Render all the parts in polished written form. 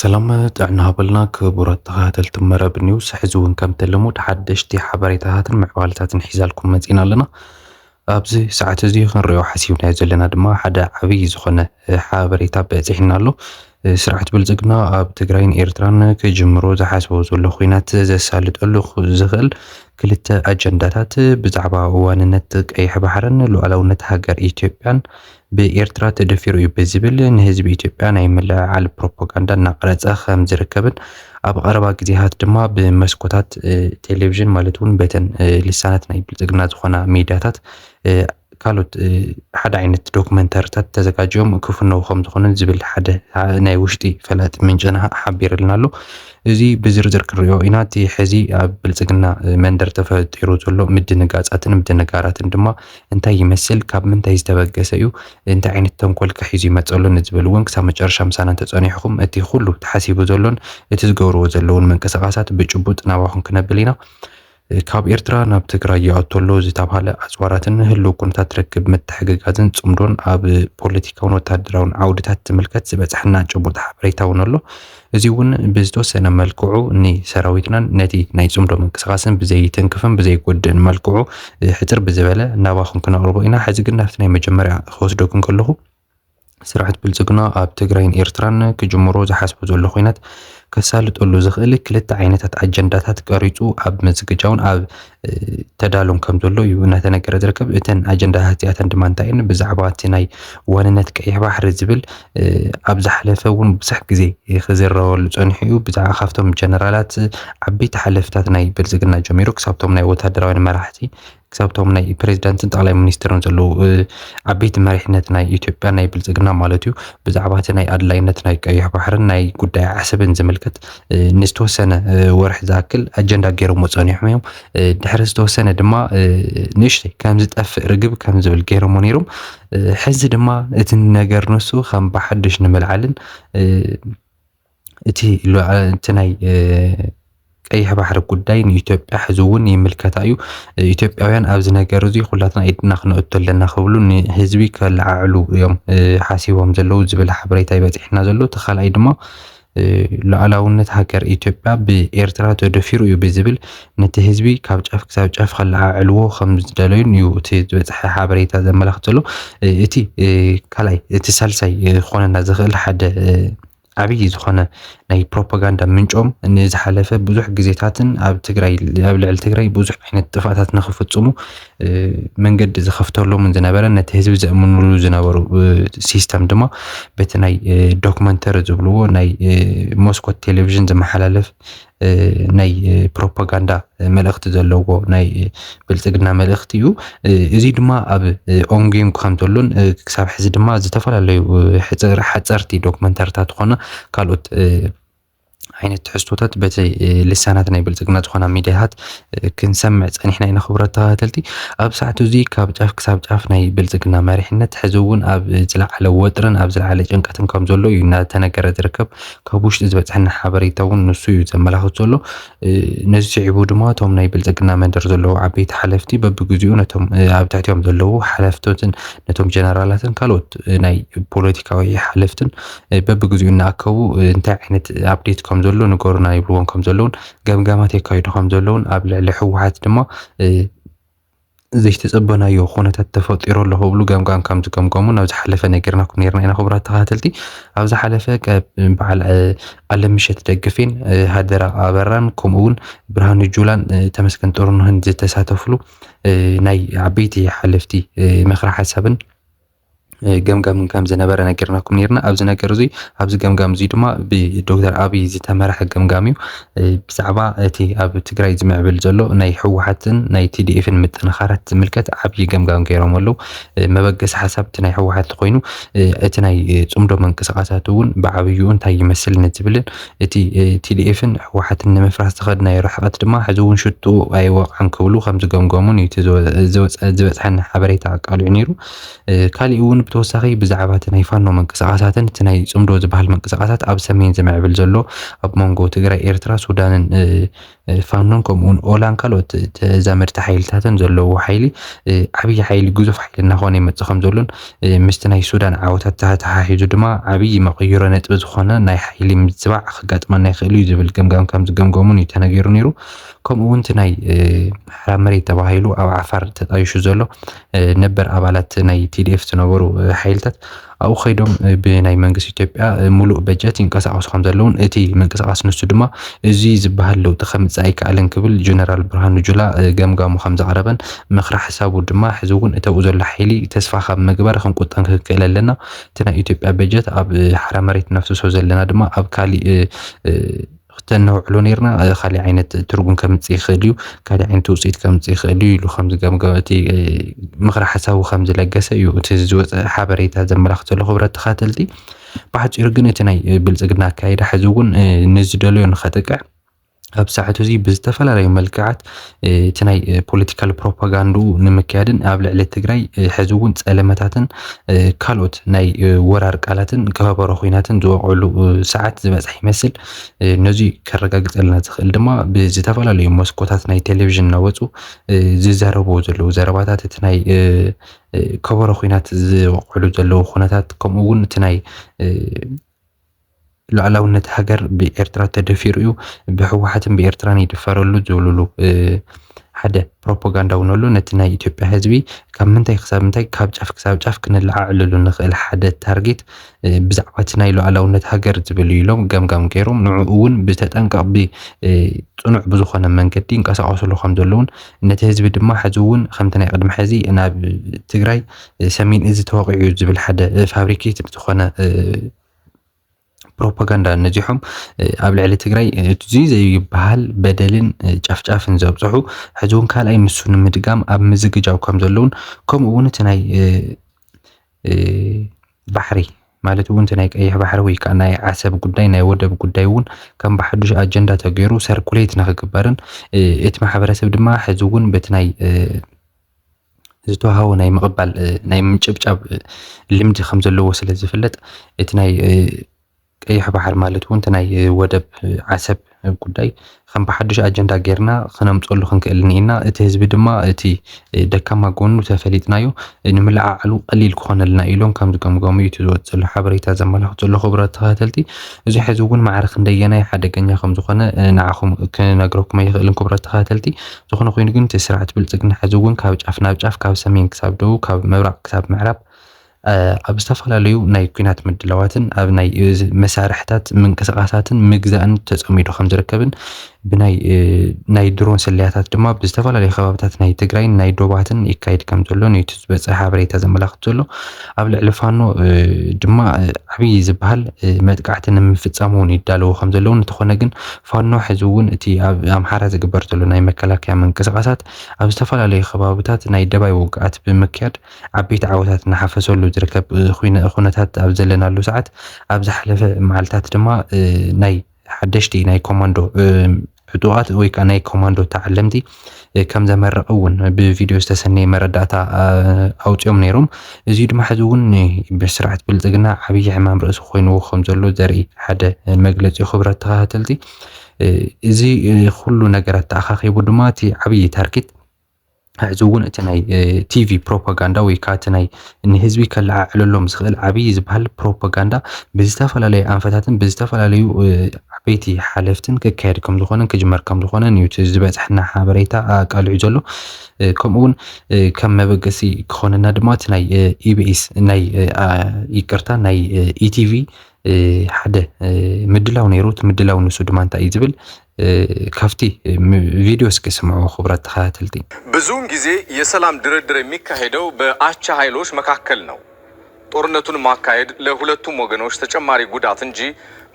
سلامة ጥዕና ሃበልና ክቡራት ተኸታተልቲ መረብ ኒውስ ሕዚ እውን ከም ተለሙድ ሓደሽቲ ሓበሬታታትን ምዕባለታትን ሒዛልኩም መፂና ኣለና። ኣብዚ ሰዓት እዚ ክንሪኦ ሓሲብናዮ ዘለና ድማ ሓደ ዓብይ ዝኾነ ሓበሬታ በፂሕና ኣሎ። ስርዓት ብልፅግና ኣብ ትግራይን ኤርትራን ክጅምሮ ዝሓስቦ ዘሎ ኩናት ዘሳልጠሉ ዝኽእል ክልተ ኣጀንዳታት ብዛዕባ እዋንነት ቀይሕ ባሕርን ሉዓላውነት ሃገር ኢትዮጵያን ብኤርትራ ተደፊሩ እዩ ብዝብል ንህዝቢ ኢትዮጵያ ናይ ምልዕዓል ፕሮፓጋንዳ እናቀረፀ ከም ዝርከብን ኣብ ቀረባ ግዜያት ድማ ብመስኮታት ቴሌቪዥን ማለት እውን በተን ልሳናት ናይ ብልፅግና ዝኾና ሚድያታት ካልኦት ሓደ ዓይነት ዶክመንተሪታት ተዘጋጅዮም ክፍነው ከም ዝኾነን ዝብል ሓደ ናይ ውሽጢ ፈላጢ ምንጭና ሓቢሩልና ኣሎ። እዚ ብዝርዝር ክንሪኦ ኢና። እቲ ሕዚ ኣብ ብልፅግና መንደር ተፈጢሩ ዘሎ ምድንጋፃትን ምድንጋራትን ድማ እንታይ ይመስል፣ ካብ ምንታይ ዝተበገሰ እዩ፣ እንታይ ዓይነት ተንኮል ከሒዙ ይመፀሉ ንዝብል እውን ክሳብ መጨረሻ ምሳና ተፀኒሕኩም እቲ ኩሉ ተሓሲቡ ዘሎን እቲ ዝገብርዎ ዘለውን ምንቅስቃሳት ብጭቡጥ ናባኹም ክነብል ኢና። ካብ ኤርትራ ናብ ትግራይ ይኣተሎ ዝተባሃለ ኣፅዋራትን ህልው ኩነታት ርክብ ምትሕግጋዝን ፅምዶን ኣብ ፖለቲካውን ወታደራውን ዓውድታት ትምልከት ዝበፅሐና ጭቡጥ ሓበሬታ እውን ኣሎ። እዚ እውን ብዝተወሰነ መልክዑ ንሰራዊትናን ነቲ ናይ ፅምዶ ምንቅስቃስን ብዘይትንክፍን ብዘይጎድእን መልክዑ ሕፅር ብዝበለ ናባኹም ክነቅርቦ ኢና። ሕዚ ግን ናብቲ ናይ መጀመርያ ክወስደኩም ከለኹ ስርዓት ብልፅግና ኣብ ትግራይን ኤርትራን ክጅምሮ ዝሓስቦ ዘሎ ኩናት ከሳልጠሉ ዝኽእል ክልተ ዓይነታት ኣጀንዳታት ቀሪፁ ኣብ ምዝግጃውን ኣብ ተዳሎም ከም ዘሎ እዩ እናተነገረ ዝርከብ። እተን ኣጀንዳታት እዚኣተን ድማ እንታይ እየን? ብዛዕባ እቲ ናይ ዋንነት ቀይሕ ባሕሪ ዝብል ኣብ ዝሓለፈ እውን ብዙሕ ግዜ ክዝረበሉ ፀኒሑ እዩ። ብዛዕባ ካብቶም ጀነራላት ዓበይቲ ሓለፍታት ናይ ብልፅግና ጀሚሩ ክሳብቶም ናይ ወታደራውያን መራሕቲ ክሳብቶም ናይ ፕሬዚዳንትን ጠቅላይ ሚኒስትርን ዘለዉ ዓበይቲ መሪሕነት ናይ ኢትዮጵያ ናይ ብልፅግና ማለት እዩ ብዛዕባ እቲ ናይ ኣድላይነት ናይ ቀይሕ ባሕርን ናይ ጉዳይ ዓሰብን ዝምልከት ንዝተወሰነ ወርሒ ዝኣክል ኣጀንዳ ገይሮሞ ፀኒሖም እዮም። ድሕሪ ዝተወሰነ ድማ ንእሽተይ ከም ዝጠፍእ ርግብ ከም ዝብል ገይሮሞ ነይሮም። ሕዚ ድማ እቲ ነገር ንሱ ከም ብሓድሽ ንምልዓልን እቲ ናይ ቀይሕ ባሕሪ ጉዳይ ንኢትዮጵያ ሕዚ እውን ይምልከታ እዩ። ኢትዮጵያውያን ኣብዚ ነገር እዚ ኩላትና ኢድና ክነእቱ ኣለና ክብሉ ንህዝቢ ከለዓዕሉ እዮም ሓሲቦም ዘለዉ ዝብል ሓበሬታ ይበፂሕና ዘሎ። እቲ ካልኣይ ድማ ሉዓላውነት ሃገር ኢትዮጵያ ብኤርትራ ተደፊሩ እዩ ብዝብል ነቲ ህዝቢ ካብ ጫፍ ክሳብ ጫፍ ከለዓዕልዎ ከም ዝደለዩን እዩ እቲ ዝበፅሐ ሓበሬታ ዘመላክት ዘሎ። እቲ ካልኣይ እቲ ሳልሳይ ክኾነና ዝኽእል ሓደ ዓብይ ዝኾነ ናይ ፕሮፓጋንዳ ምንጮም ንዝሓለፈ ብዙሕ ግዜታትን ኣብ ትግራይ ኣብ ልዕሊ ትግራይ ብዙሕ ዓይነት ጥፋታት ንክፍፅሙ መንገዲ ዝኸፍተሎምን ዝነበረ ነቲ ህዝቢ ዘእምንሉ ዝነበሩ ሲስተም ድማ በቲ ናይ ዶክመንተሪ ዝብልዎ ናይ ሞስኮት ቴሌቪዥን ዝመሓላለፍ ናይ ፕሮፓጋንዳ መልእኽቲ ዘለዎ ናይ ብልፅግና መልእኽቲ እዩ። እዚ ድማ ኣብ ኦንጎንግ ከም ዘሎን ክሳብ ሕዚ ድማ ዝተፈላለዩ ሓፀርቲ ዶክመንተሪታት ኮነ ካልኦት ዓይነት ትሕዝቶታት በቲ ልሳናት ናይ ብልፅግና ዝኾና ሚድያታት ክንሰምዕ ፀኒሕና ኢና። ክቡራት ተኸታተልቲ ኣብ ሰዓቱ እዚ ካብ ጫፍ ክሳብ ጫፍ ናይ ብልፅግና መሪሕነት ሕዚ እውን ኣብ ዝለዓለ ወጥርን ኣብ ዝለዓለ ጭንቀትን ከም ዘሎ እዩ እናተነገረ ዝርከብ። ካብ ውሽጢ ዝበፅሐና ሓበሬታ እውን ንሱ እዩ ዘመላክት ዘሎ። ነዚ ስዒቡ ድማ እቶም ናይ ብልፅግና መንደር ዘለዉ ዓበይቲ ሓለፍቲ በቢግዚኡ ነቶም ኣብ ትሕቲኦም ዘለዉ ሓለፍቶትን ነቶም ጀነራላትን ካልኦት ናይ ፖለቲካዊ ሓለፍትን በቢግዚኡ እናኣከቡ እንታይ ዓይነት ኣብዴት ከም ዘሎ ንገሩና ይብልዎም ከም ዘለውን ገምጋማት የካይዱ ከም ዘለውን ኣብ ልዕሊ ሕወሓት ድማ ዘይተፀበናዮ ኩነታት ተፈጢሩ ኣሎ ክብሉ ገምጋም ከም ዝገምገሙ ናብ ዝሓለፈ ነገርናኩም ነርና ኢና። ክቡራት ተኸታተልቲ ኣብ ዝሓለፈ በዓል ኣለምሸት ደግፌን ሃደራ ኣበራን ከምኡ እውን ብርሃኑ ጁላን ተመስገን ጥሩነህን ዝተሳተፍሉ ናይ ዓበይቲ ሓለፍቲ ምክሪ ሓሳብን ገምጋምን ከም ዝነበረ ነገርናኩም ነርና። ኣብዚ ነገር እዚ ኣብዚ ገምጋም እዚ ድማ ብዶክተር ኣብይ ዝተመርሐ ገምጋም እዩ። ብዛዕባ እቲ ኣብ ትግራይ ዝምዕብል ዘሎ ናይ ሕወሓትን ናይ ቲዲኤፍን ምጥንኻራት ዝምልከት ዓብይ ገምጋም ገይሮም ኣለዉ። መበገሲ ሓሳብ እቲ ናይ ሕወሓት ኮይኑ እቲ ናይ ፅምዶ ምንቅስቃሳት እውን ብዓብዩ እንታይ ይመስል ንዝብልን እቲ ቲዲኤፍን ሕወሓትን ንምፍራስ ዝኸድናዮ ርሕቀት ድማ ሕዚ እውን ሽጡኡ ኣይወቅዐን ክብሉ ከም ዝገምገሙን እዩ ዝበፅሐና ሓበሬታ ኣቃሊዑ ነይሩ። ካሊእ እውን ብተወሳኺ ብዛዕባ እቲ ናይ ፋኖ ምንቅስቃሳትን እቲ ናይ ፅምዶ ዝበሃል ምንቅስቃሳት ኣብ ሰሜን ዝምዕብል ዘሎ ኣብ መንጎ ትግራይ ኤርትራ ሱዳንን ፋኖን ከምኡን ኦላን ካልኦት ተዛመድቲ ሓይልታትን ዘለዎ ሓይሊ ዓብይ ሓይሊ ግዙፍ ሓይሊ እናኾነ ይመጽእ ከም ዘሎን ምስቲ ናይ ሱዳን ዓወታት ተሓሒዙ ድማ ዓብይ መቐይሮ ነጥቢ ዝኾነ ናይ ሓይሊ ምዝባዕ ክጋጥመና ይኽእል እዩ ዝብል ገምጋም ከም ዝገምገሙን እዩ ተነጊሩ ነይሩ ከምኡውን እቲ ናይ ምሕራብ መሬት ተባሂሉ ኣብ ዓፋር ተጣይሹ ዘሎ ነበር ኣባላት ናይ TDF ዝነበሩ ሓይልታት ኣብኡ ኸይዶም ብናይ መንግስቲ ኢትዮጵያ ሙሉእ በጀት ይንቀሳቐሱ ከም ዘለውን እቲ ምንቅስቓስ ንሱ ድማ እዚ ዝበሃል ለውጢ ከምፅእ ኣይከኣልን ክብል ጀነራል ብርሃኑ ጁላ ገምጋሙ ከም ዘቕረበን ምኽሪ ሓሳቡ ድማ ሕዚ እውን እተኡ ዘሎ ሓይሊ ተስፋ ካብ ምግባር ክንቁጠን ክክእል ኣለና እቲ ናይ ኢትዮጵያ በጀት ኣብ ሓራም መሬት ነፍስሶ ዘለና ድማ ኣብ ካሊእ ተነውዕሎ ነርና ካሊእ ዓይነት ትርጉም ከምፅእ ይኽእል እዩ ካሊእ ዓይነት ውፅኢት ከምፅእ ይኽእል እዩ ኢሉ ከም ዝገምገመ እቲ ምኽሪ ሓሳቡ ከም ዝለገሰ እዩ እቲ ዝወፅእ ሓበሬታ ዘመላኽት ዘሎ ክብረት ተኸታተልቲ ብሓፂሩ ግን እቲ ናይ ብልፅግና ኣካይዳ ሕዚ እውን ንዝደልዮ ንኸጥቅዕ ኣብ ሰዓቱ እዚ ብዝተፈላለዩ መልክዓት እቲ ናይ ፖለቲካል ፕሮፓጋንዱ ንምክያድን ኣብ ልዕሊ ትግራይ ሕዚ እውን ፀለመታትን ካልኦት ናይ ወራር ቃላትን ከበሮ ኩናትን ዝወቅዕሉ ሰዓት ዝበፅሕ ይመስል ነዚ ከረጋግፀልና ዝኽእል ድማ ብዝተፈላለዩ መስኮታት ናይ ቴሌቪዥን እናወፁ ዝዛረብዎ ዘለዉ ዘረባታት እቲ ናይ ከበሮ ኩናት ዝወቅዕሉ ዘለዉ ኩነታት ከምኡ እውን እቲ ናይ ሉዓላውነት ሃገር ብኤርትራ ተደፊሩ እዩ ብህወሓትን ብኤርትራን ይድፈረሉ ዝብልሉ ሓደ ፕሮፓጋንዳ እውን ኣሎ ነቲ ናይ ኢትዮጵያ ህዝቢ ካብ ምንታይ ክሳብ ምንታይ ካብ ጫፍ ክሳብ ጫፍ ክንለዓዕለሉ ንኽእል ሓደ ታርጌት ብዛዕባ እቲ ናይ ሉዓላውነት ሃገር ዝብል ኢሎም ገምጋም ገይሮም ንዕኡ እውን ብተጠንቀቕ ብፅኑዕ ብዝኾነ መንገዲ ይንቀሳቐስሉ ከም ዘለውን ነቲ ህዝቢ ድማ ሕዚ እውን ከምቲ ናይ ቅድሚ ሕዚ ናብ ትግራይ ሰሜን እዚ ተወቂዑ እዩ ዝብል ሓደ ፋብሪኬት ዝኾነ ፕሮፓጋንዳ ነዚሖም ኣብ ልዕሊ ትግራይ እዚ ዘይበሃል በደልን ጫፍጫፍን ዘብፅሑ ሕዚ እውን ካልኣይ ንሱ ንምድጋም ኣብ ምዝግጃው ከም ዘለውን ከምኡ እውን እቲ ናይ ባሕሪ ማለት እውን እቲ ናይ ቀይሕ ባሕሪ ወይ ከዓ ናይ ዓሰብ ጉዳይ ናይ ወደብ ጉዳይ እውን ከም ብሓዱሽ ኣጀንዳ ተገይሩ ሰርኩሌት ንኽግበርን እቲ ማሕበረሰብ ድማ ሕዚ እውን በቲ ናይ ዝተዋሃቦ ናይ ምቕባል ናይ ምጭብጫብ ልምዲ ከም ዘለዎ ስለ ዝፍለጥ እቲ ናይ ቀይሕ ባሕር ማለት እውን እቲ ናይ ወደብ ዓሰብ ጉዳይ ከም ብሓዱሽ ኣጀንዳ ጌርና ክነምፀሉ ክንክእል ኒኢና እቲ ህዝቢ ድማ እቲ ደካማ ጎኑ ተፈሊጥናዮ ንምልዓዓሉ ቀሊል ክኾነልና ኢሎም ከም ዝገምገሙ እዩ ዝወፅእ ዘሎ ሓበሬታ ዘመላኽት ዘሎ ክቡራት ተኸታተልቲ እዚ ሕዚ እውን ማዕረኽ እንደየናይ ሓደገኛ ከም ዝኾነ ንዓኹም ክነግረኩም ኣይኽእልን ክቡራት ተኸታተልቲ ዝኾነ ኮይኑ ግን እቲ ስርዓት ብልፅግና ሕዚ እውን ካብ ጫፍ ናብ ጫፍ ካብ ሰሜን ክሳብ ደቡብ ካብ ምብራቕ ክሳብ ምዕራብ ኣብ ዝተፈላለዩ ናይ ኩናት ምድላዋትን ኣብ ናይ መሳርሕታት ምንቅስቓሳትን ምግዛእን ተጸሚዱ ከም ዝርከብን ብናይ ድሮን ሰላያታት ድማ ብዝተፈላለዩ ከባቢታት ናይ ትግራይን ናይ ዶባትን ይካየድ ከም ዘሎ ነቲ ዝበፅሐ ሓበሬታ ዘመላኽት ዘሎ ኣብ ልዕሊ ፋኖ ድማ ዓብይ ዝበሃል መጥቃዕቲ ንምፍፃም እውን ይዳለዎ ከም ዘለውን እንተኾነ ግን ፋኖ ሕዚ እውን እቲ ኣብ ኣምሓራ ዝግበር ዘሎ ናይ መከላከያ ምንቅስቓሳት ኣብ ዝተፈላለዩ ከባቢታት ናይ ደባይ ውግኣት ብምክያድ ዓበይቲ ዓወታት እናሓፈሰሉ ዝርከብ ኩነታት ኣብ ዘለናሉ ሰዓት ኣብ ዝሓለፈ መዓልታት ድማ ናይ ሓደሽቲ ናይ ኮማንዶ ዕጡቓት ወይ ከዓ ናይ ኮማንዶ ተዓለምቲ ከም ዘመረቐ እውን ብቪድዮ ዝተሰነየ መረዳእታ ኣውፅኦም ነይሮም እዚ ድማ ሕዚ እውን ብስርዓት ብልፅግና ዓብይ ሕማም ርእሲ ኮይኑዎ ከም ዘሎ ዘርኢ ሓደ መግለፂ ክብረት ተኸታተልቲ እዚ ኩሉ ነገራት ተኣኻኺቡ ድማ እቲ ዓብይ ታርጌት ሕዚ እውን እቲ ናይ ቲቪ ፕሮፓጋንዳ ወይ ከዓ እቲ ናይ ንህዝቢ ከለዓዕለሎም ዝኽእል ዓብይ ዝበሃል ፕሮፓጋንዳ ብዝተፈላለዩ ኣንፈታትን ብዝተፈላለዩ ዓበይቲ ሓለፍትን ክካየድ ከም ዝኾነን ክጅመር ከም ዝኾነን እዩ ዝበፅሐና ሓበሬታ ኣቃልዑ ዘሎ ከምኡውን ከም መበገሲ ክኾነና ድማ እቲ ናይ ኢቢኤስ ናይ ይቅርታ ናይ ኢቲቪ ሓደ ምድላው ነይሩ እቲ ምድላው ንሱ ድማ እንታይ እዩ ዝብል ካፍቲ ቪዲዮ እስኪስምዑ ክቡራት ተኸታተልቲ ብዙውን ጊዜ የሰላም ድርድር የሚካሄደው በአቻ ኃይሎች መካከል ነው። ጦርነቱን ማካሄድ ለሁለቱም ወገኖች ተጨማሪ ጉዳት እንጂ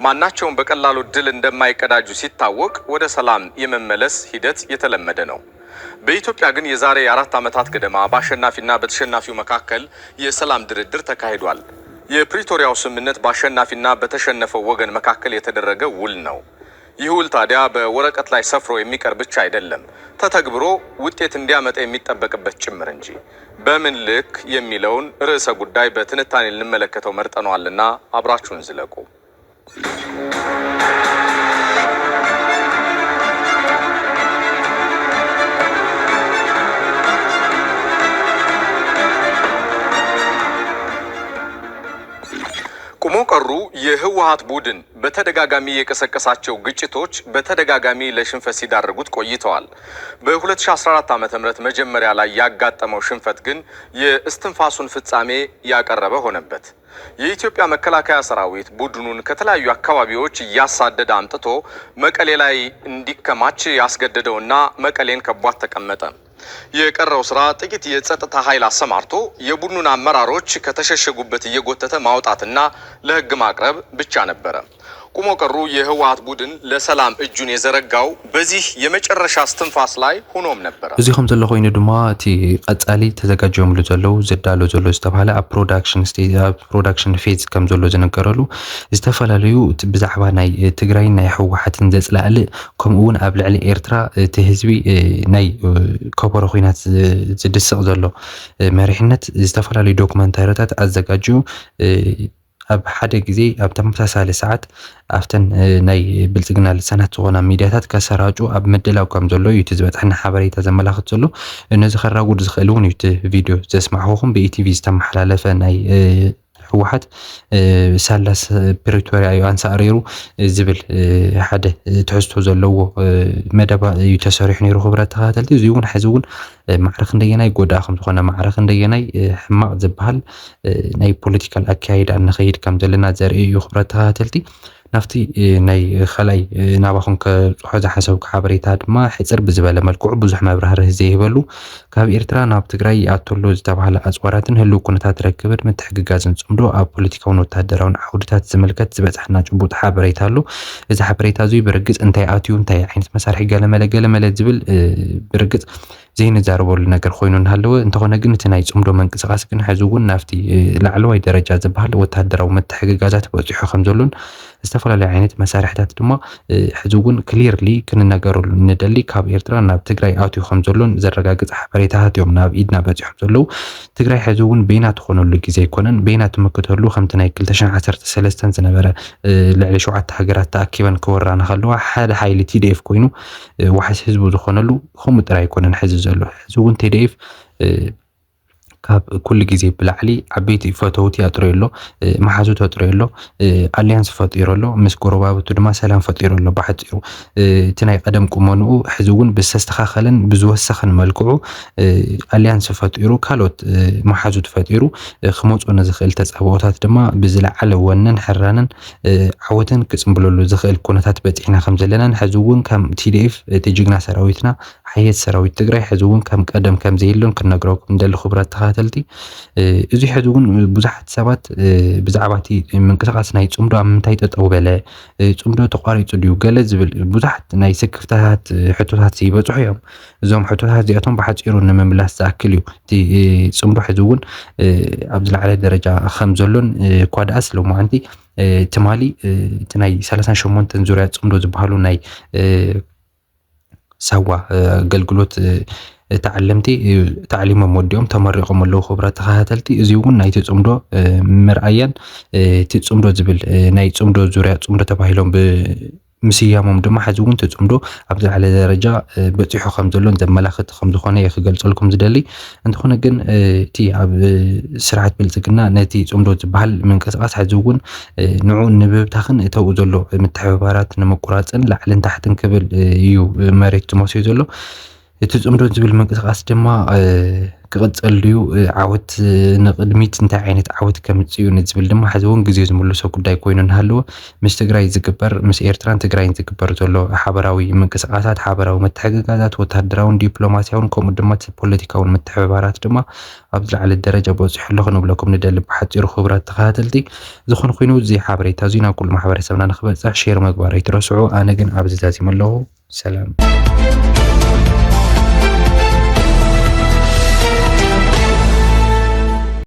ማናቸውም በቀላሉ ድል እንደማይቀዳጁ ሲታወቅ ወደ ሰላም የመመለስ ሂደት የተለመደ ነው። በኢትዮጵያ ግን የዛሬ 4 ዓመታት ገደማ በአሸናፊና በተሸናፊው መካከል የሰላም ድርድር ተካሂዷል። የፕሪቶሪያው ስምምነት በአሸናፊና በተሸነፈው ወገን መካከል የተደረገ ውል ነው። ይህ ውል ታዲያ በወረቀት ላይ ሰፍሮ የሚቀር ብቻ አይደለም፣ ተተግብሮ ውጤት እንዲያመጣ የሚጠበቅበት ጭምር እንጂ። በምን ልክ የሚለውን ርዕሰ ጉዳይ በትንታኔ ልንመለከተው መርጠነዋልና አብራችሁን ዝለቁ። ቁሞ ቀሩ የህወሓት ቡድን በተደጋጋሚ የቀሰቀሳቸው ግጭቶች በተደጋጋሚ ለሽንፈት ሲዳርጉት ቆይተዋል። በ2014 ዓ.ም መጀመሪያ ላይ ያጋጠመው ሽንፈት ግን የእስትንፋሱን ፍጻሜ ያቀረበ ሆነበት። የኢትዮጵያ መከላከያ ሰራዊት ቡድኑን ከተለያዩ አካባቢዎች እያሳደደ አምጥቶ መቀሌ ላይ እንዲከማች ያስገደደውና መቀሌን ከቧት ተቀመጠ። የቀረው ስራ ጥቂት የጸጥታ ኃይል አሰማርቶ የቡድኑን አመራሮች ከተሸሸጉበት እየጎተተ ማውጣትና ለህግ ማቅረብ ብቻ ነበር። ቁሞ ቀሩ የህወሓት ቡድን ለሰላም እጁን የዘረጋው በዚህ የመጨረሻ እስትንፋስ ላይ ሆኖም ነበር። እዚህም ዘሎ ኮይኑ ድማ እቲ ቀጻሊ ተዘጋጅዮምሉ ዘለው ዝዳሎ ዘሎ ዝተባሃለ ኣብ ፕሮዳክሽን ስቴጅ ኣብ ፕሮዳክሽን ፌዝ ከም ዘሎ ዝነገረሉ ዝተፈላለዩ ብዛዕባ ናይ ትግራይ ናይ ህወሓትን ዘጽላዕል ከምኡ እውን ኣብ ልዕሊ ኤርትራ እቲ ህዝቢ ናይ ከበሮ ኩናት ዝድስቕ ዘሎ መሪሕነት ዝተፈላለዩ ዶክመንታሪታት ኣዘጋጅዩ ኣብ ሓደ ግዜ ኣብ ተመሳሳሊ ሰዓት ኣፍተን ናይ ብልጽግና ልሳናት ዝኾና ሚድያታት ከሰራጩ ኣብ ምድላው ከም ዘሎ እዩ ዝበጽሐና ሓበሬታ ዘመላኽት ዘሎ። ነዚ ከራጉድ ዝኽእል እውን እዩ ቪድዮ ዘስማዕኹም ብኢቲቪ ዝተመሓላለፈ ናይ ህወሓት ሳላስ ፕሪቶሪያ እዩ አንሳሪሩ ዝብል ሓደ ትሕዝቶ ዘለዎ መደባ እዩ ተሰሪሑ ነይሩ። ክብረት ተኸታተልቲ እዚ እውን ሕዚ እውን ማዕረኽ እንደየናይ ጎዳእ ከም ዝኾነ ማዕረኽ እንደየናይ ሕማቕ ዝበሃል ናይ ፖለቲካል ኣካይዳ ንኸይድ ከም ዘለና ዘርኢ እዩ። ክብረት ተኸታተልቲ ናፍቲ ናይ ኸላይ ናባኹም ከጽሖ ዝሓሰብኩ ሓበሬታ ድማ ሕፅር ብዝበለ መልክዑ ብዙሕ መብራህርህ ዘይህበሉ ካብ ኤርትራ ናብ ትግራይ ኣተሎ ዝተባሃለ ኣጽዋራትን ህልው ኩነታት ርክብን ምትሕግጋዝን ጽምዶ ኣብ ፖለቲካውን ወታደራውን ዓውድታት ዝምልከት ዝበጽሐና ጭቡጥ ሓበሬታ ኣሎ። እዚ ሓበሬታ እዚ ብርግጽ እንታይ ኣትዩ እንታይ ዓይነት መሳርሒ ገለመለ ዝብል ብርግጽ ዘይንዛረበሉ ነገር ኮይኑ እናሃለወ እንተኾነ ግን እቲ ናይ ጽምዶ መንቅስቓስ ግን ሕዚ እውን ናፍቲ ላዕለዋይ ደረጃ ዝበሃል ወታደራዊ ምትሕግጋዛት በፂሑ ከም ዘሎን ዝተፈላለዩ ዓይነት መሳርሕታት ድማ ሕዚ እውን ክሊርሊ ክንነገረሉ ንደሊ ካብ ኤርትራ ናብ ትግራይ ኣትዩ ከም ዘሎን ዘረጋግጽ ሓበሬታታት እዮም ናብ ኢድና በፂሖም ዘለው። ትግራይ ሕዚ እውን ቤና ትኾነሉ ግዜ ኣይኮነን። ቤና ትምክተሉ ከምቲ ናይ 2013 ዝነበረ ልዕሊ 7 ሃገራት ተኣኪበን ክወራና ከለዋ ሓደ ሓይሊ ቲዲኤፍ ኮይኑ ዋሕስ ህዝቡ ዝኾነሉ ከምኡ ጥራይ ኣይኮነን ሕዚ ዘሎ። ሕዚ እውን ቲዲኤፍ ካብ ኩሉ ግዜ ብላዕሊ ዓበይቲ ፈተውቲ ኣጥረየሎ ማሓዙት ኣጥረየሎ ኣልያንስ ፈጢሮሎ ምስ ጎረባብቱ ድማ ሰላም ፈጢሮሎ ባሕፂሩ እቲ ናይ ቀደም ቁመንኡ ሕዚ እውን ብዝተስተኻኸለን ብዝወሰኸን መልክዑ ኣልያንስ ፈጢሩ ካልኦት ማሓዙት ፈጢሩ ክመፁ ንዝኽእል ተጻብኦታት ድማ ብዝለዓለ ወነን ሕራንን ዓወትን ክጽምብለሉ ዝኽእል ኩነታት በፂሕና ከም ዘለናን ሕዚ እውን ከም ቲዲኤፍ እቲ ጅግና ሰራዊትና ሓየት ሰራዊት ትግራይ ሕዚ እውን ከም ቀደም ከም ዘይሎን ክነግረኩም እንደሊ ክብረት ተኸታተልቲ እዚ ሕዚ እውን ብዙሓት ሰባት ብዛዕባ እቲ ምንቅስቓስ ናይ ጽምዶ ኣብ ምንታይ ጠጠው በለ ጽምዶ ተቋሪጹ ድዩ ገለ ዝብል ብዙሓት ናይ ስክፍታት ሕቶታት ይበጽሑ እዮም። እዞም ሕቶታት እዚኣቶም ብሓፂሩ ንምምላስ ዝኣክል እዩ እቲ ጽምዶ ሕዚ እውን ኣብ ዝለዓለ ደረጃ ከም ዘሎን እኳ ደኣስ ሎማዓንቲ ትማሊ እቲ ናይ 38 ዙርያ ጽምዶ ዝበሃሉ ናይ ሳዋ አገልግሎት ተዓለምቲ تعليمهم ወዲኦም ተመሪቆም ኣለዉ። ክብረት ተኸታተልቲ እዚ እውን ናይ ጽምዶ ምርኣያን እቲ ጽምዶ ዝብል ናይ ጽምዶ ዙርያ ጽምዶ ተባሂሎም ምስያሞም ድማ ሕዚ እውን ጽምዶ ኣብ ዝለዓለ ደረጃ በፂሑ ከም ዘሎን ዘመላኽት ከም ዝኾነ የክገልጸልኩም ዝደሊ እንተኾነ ግን እቲ ኣብ ስርዓት ብልጽግና ነቲ ጽምዶ ዝበሃል ምንቅስቓስ ሕዚ እውን ንዑ ንብብታኽን እተው ዘሎ ምትሕብባራት ንምቁራጽን ላዕልን ታሕትን ክብል እዩ መሬት ዝመሲዩ ዘሎ። እቲ ጽምዶ ዝብል ምንቅስቓስ ድማ ክቕጽል ድዩ ዓወት ንቕድሚት እንታይ ዓይነት ዓወት ከምጽዩ ንዝብል ድማ ሕዚ እውን ግዜ ዝምልሶ ጉዳይ ኮይኑ እናሃለወ ምስ ትግራይ ዝግበር ምስ ኤርትራን ትግራይን ዝግበር ዘሎ ሓበራዊ ምንቅስቓሳት ሓበራዊ ምትሕግጋዛት ወታደራውን ዲፕሎማስያውን ከምኡ ድማ ፖለቲካውን ምትሕብባራት ድማ ኣብ ዝለዓለ ደረጃ በፂሑ ኣሎ ክንብለኩም ንደሊ ብሓፂሩ ክብራት ተኸታተልቲ ዝኾነ ኮይኑ እዚ ሓበሬታ እዚ ናብ ኩሉ ማሕበረሰብና ንክበፅሕ ሼር ምግባር ኣይትረስዑ። ኣነ ግን ኣብዚ ዛዚም ኣለኹ። ሰላም